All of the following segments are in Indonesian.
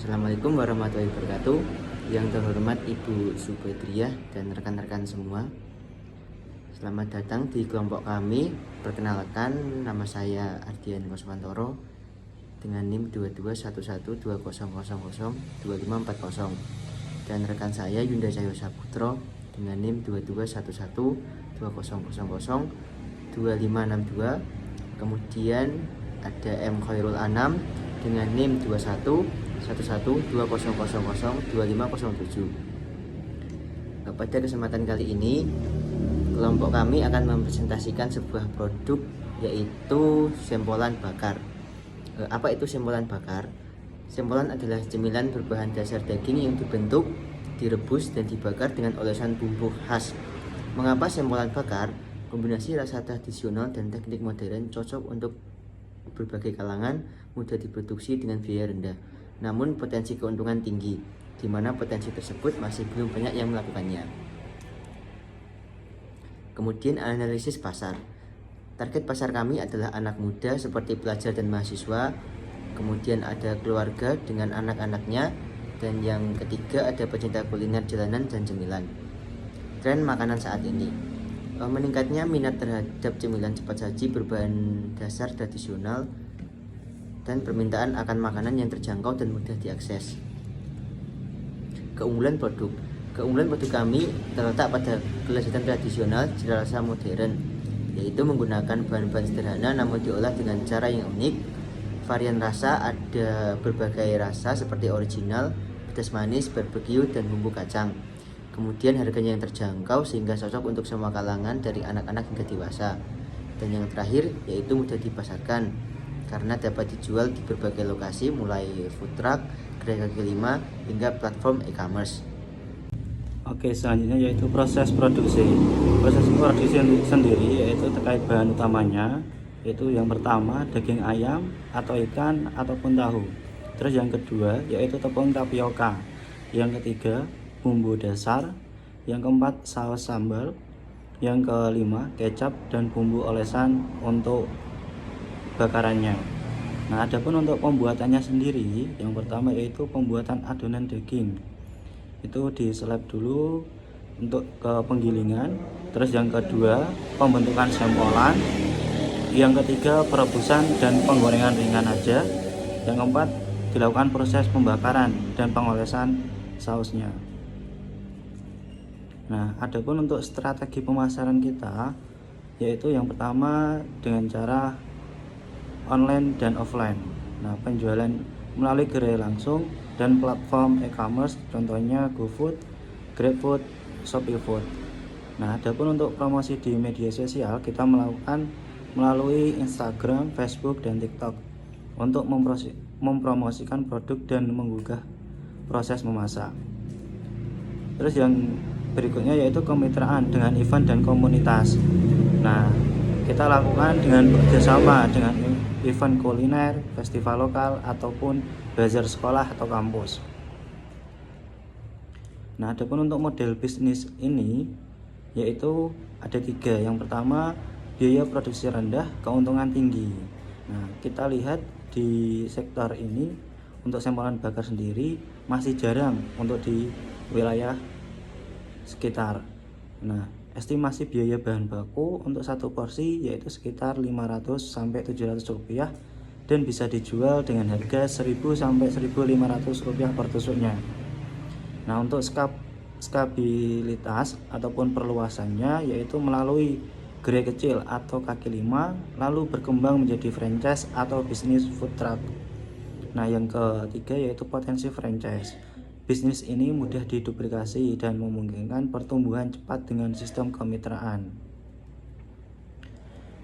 Assalamualaikum warahmatullahi wabarakatuh. Yang terhormat Ibu Subedriah dan rekan-rekan semua, selamat datang di kelompok kami. Perkenalkan, nama saya Ardian Koswantoro dengan NIM 221120002540, dan rekan saya Yunda Cahyo Saputro dengan NIM 221120002562. Kemudian ada M Khairul Anam dengan NIM 211120002507. Pada kesempatan kali ini, kelompok kami akan mempresentasikan sebuah produk, yaitu sempolan bakar. Apa itu sempolan bakar? Sempolan adalah cemilan berbahan dasar daging yang dibentuk, direbus, dan dibakar dengan olesan bumbu khas. Mengapa sempolan bakar? Kombinasi rasa tradisional dan teknik modern cocok untuk berbagai kalangan, mudah diproduksi dengan biaya rendah, namun potensi keuntungan tinggi, di mana potensi tersebut masih belum banyak yang melakukannya. Kemudian analisis pasar. Target pasar kami adalah anak muda seperti pelajar dan mahasiswa, kemudian ada keluarga dengan anak-anaknya, dan yang ketiga ada pecinta kuliner jalanan dan cemilan. Tren makanan saat ini, meningkatnya minat terhadap cemilan cepat saji berbahan dasar tradisional dan permintaan akan makanan yang terjangkau dan mudah diakses. Keunggulan produk kami terletak pada kelezatan tradisional cita rasa modern, yaitu menggunakan bahan-bahan sederhana namun diolah dengan cara yang unik. Varian rasa ada berbagai rasa seperti original, pedas manis, barbecue, dan bumbu kacang. Kemudian harganya yang terjangkau sehingga cocok untuk semua kalangan dari anak-anak hingga dewasa. Dan yang terakhir yaitu mudah dipasarkan karena dapat dijual di berbagai lokasi, mulai food truck, gerai kaki lima, hingga platform e-commerce. Oke, selanjutnya yaitu proses produksi. Proses produksi sendiri yaitu terkait bahan utamanya, yaitu yang pertama daging ayam atau ikan ataupun tahu. Terus yang kedua yaitu tepung tapioka. Yang ketiga bumbu dasar. Yang keempat saus sambal. Yang kelima kecap dan bumbu olesan untuk bakarannya. Nah, adapun untuk pembuatannya sendiri, yang pertama yaitu pembuatan adonan daging. Itu diseleb dulu untuk ke penggilingan. Terus yang kedua pembentukan sempolan. Yang ketiga perebusan dan penggorengan ringan aja. Yang keempat dilakukan proses pembakaran dan pengolesan sausnya. Nah, adapun untuk strategi pemasaran kita, yaitu yang pertama dengan cara online dan offline. Nah, penjualan melalui gerai langsung dan platform e-commerce, contohnya GoFood, GrabFood, ShopeeFood. Nah, adapun untuk promosi di media sosial, kita melakukan melalui Instagram, Facebook, dan TikTok untuk mempromosikan produk dan menggugah proses memasak. Terus yang berikutnya yaitu kemitraan dengan event dan komunitas. Nah, kita lakukan dengan bekerjasama dengan event kuliner, festival lokal, ataupun bazar sekolah atau kampus. Nah, adapun untuk model bisnis ini yaitu ada 3. Yang pertama biaya produksi rendah, keuntungan tinggi. Nah, kita lihat di sektor ini untuk sempolan bakar sendiri masih jarang untuk di wilayah sekitar. Nah, estimasi biaya bahan baku untuk satu porsi yaitu sekitar 500 sampai 700 rupiah, dan bisa dijual dengan harga 1000 sampai 1500 rupiah per tusuknya. Nah, untuk skabilitas ataupun perluasannya yaitu melalui gerai kecil atau kaki lima, lalu berkembang menjadi franchise atau bisnis food truck. Nah, yang ketiga yaitu potensi franchise. Bisnis ini mudah diduplikasi dan memungkinkan pertumbuhan cepat dengan sistem kemitraan.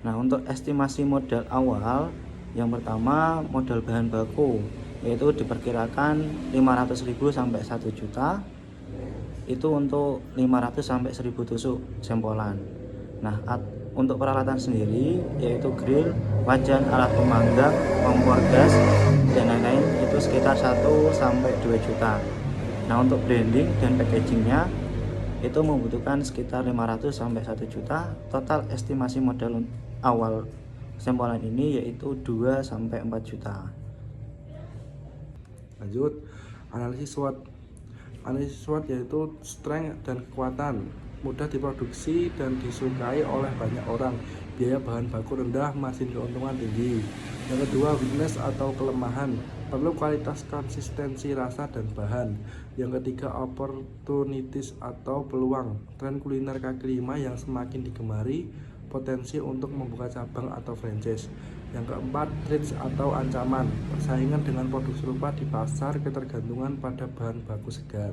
Nah, untuk estimasi modal awal, yang pertama modal bahan baku yaitu diperkirakan 500.000 sampai 1 juta. Itu untuk 500 sampai 1000 tusuk sempolan. Nah, untuk peralatan sendiri yaitu grill, wajan, alat pemanggang, kompor gas, dan lain-lain itu sekitar 1 sampai 2 juta. Nah, untuk branding dan packagingnya itu membutuhkan sekitar 500 sampai 1 juta. Total estimasi modal awal sempolan ini yaitu 2 sampai 4 juta. Lanjut, analisis SWOT. Analisis SWOT yaitu strength dan kekuatan, mudah diproduksi dan disukai oleh banyak orang, biaya bahan baku rendah, margin keuntungan tinggi. Yang kedua, weakness atau kelemahan, perlu kualitas, konsistensi rasa dan bahan. Yang ketiga, opportunities atau peluang, tren kuliner kaki lima yang semakin digemari, potensi untuk membuka cabang atau franchise. Yang keempat, threats atau ancaman, persaingan dengan produk serupa di pasar, ketergantungan pada bahan baku segar.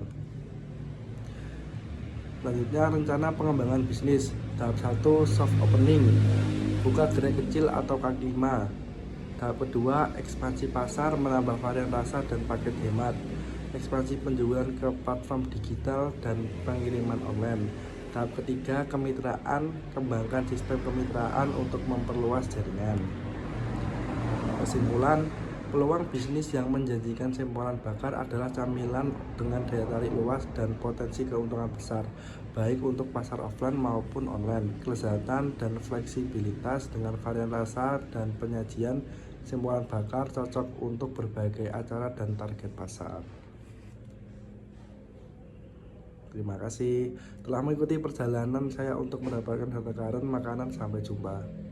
Selanjutnya, rencana pengembangan bisnis. Tahap 1, soft opening, buka gerai kecil atau kaki lima. Tahap kedua, ekspansi pasar, menambah varian rasa dan paket hemat. Ekspansi penjualan ke platform digital dan pengiriman online. Tahap ketiga, kemitraan, kembangkan sistem kemitraan untuk memperluas jaringan. Kesimpulan, peluang bisnis yang menjanjikan sempolan bakar adalah camilan dengan daya tarik luas dan potensi keuntungan besar, baik untuk pasar offline maupun online. Kelezatan dan fleksibilitas dengan varian rasa dan penyajian sempolan bakar cocok untuk berbagai acara dan target pasar. Terima kasih telah mengikuti perjalanan saya untuk mendapatkan harta karun makanan. Sampai jumpa.